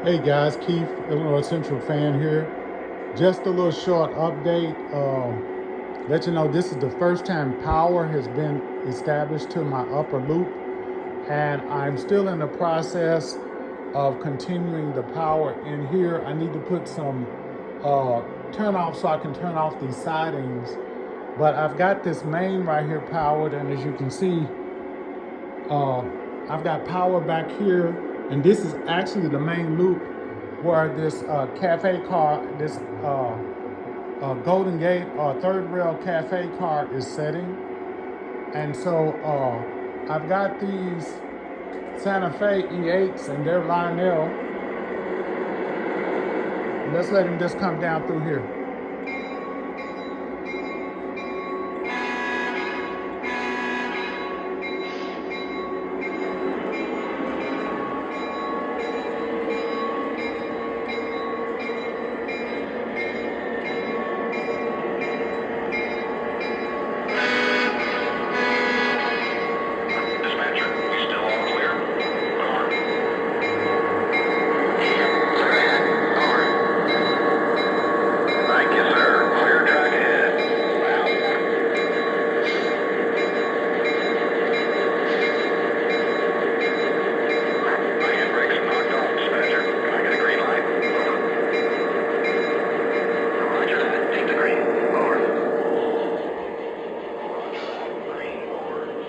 Hey guys, Keith, Illinois Central fan here. Just a little short update. Let you know this is the first time power has been established to my upper loop, and I'm still in the process of continuing the power in here. I need to put some turn off so I can turn off these sidings. But I've got this main right here powered, and as you can see, uh, I've got power back here, and this is actually the main loop where this cafe car, this Golden Gate third rail cafe car is setting. And so I've got these Santa Fe E8s and they're Lionel. Let's let him just come down through here.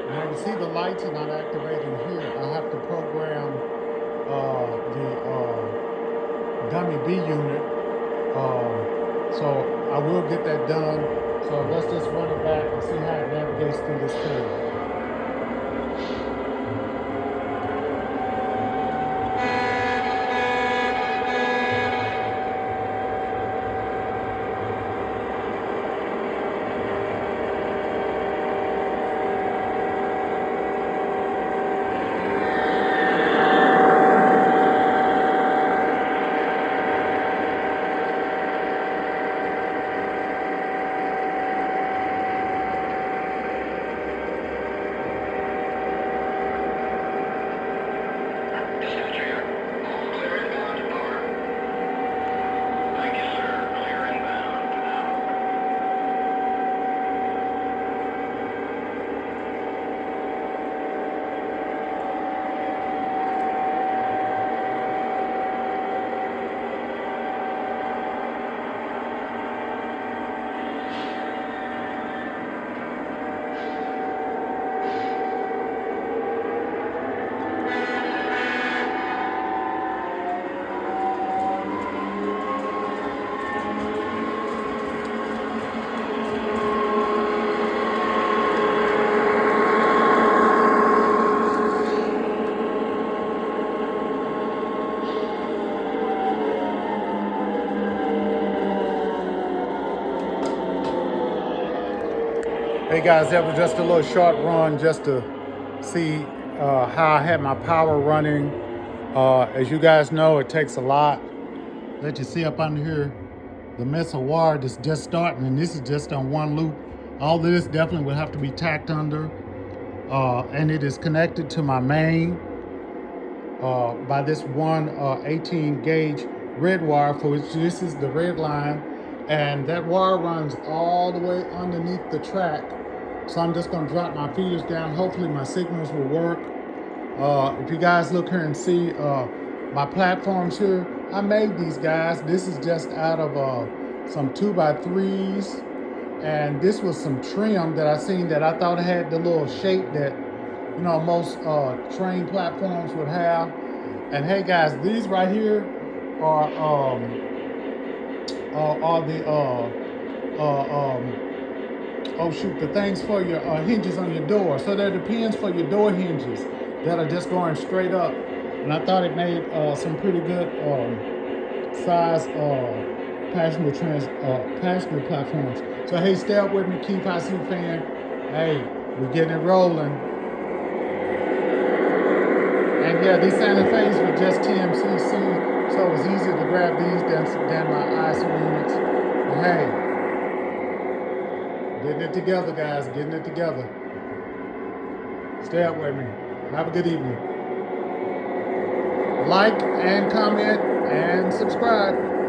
Now you see the lights are not activating here. I have to program the dummy B unit. So I will get that done. So let's just run it back and see how it navigates through this curve. Hey guys, that was just a little short run just to see how I had my power running. As you guys know, it takes a lot. Let you see up under here, the missile wire is just starting, and this is just on one loop. All of this definitely will have to be tacked under, and it is connected to my main by this one 18 gauge red wire, for which this is the red line, and that wire runs all the way underneath the track. So I'm just going to drop my feeders down. Hopefully my signals will work. If you guys look here and see my platforms here, I made these guys. This is just out of some 2x3s, and this was some trim that I seen that I thought had the little shape that most train platforms would have. And hey guys, these right here are the oh shoot, the things for your hinges on your door. So they're the pins for your door hinges that are just going straight up. And I thought it made some pretty good size passenger platforms. So hey, stay up with me, Keith IC fan. Hey, we're getting it rolling. And yeah, these Santa Fe's were just TMCC, so it was easier to grab these than my IC units. But hey, getting it together, guys, getting it together. Stay up with me. Have a good evening. Like and comment subscribe.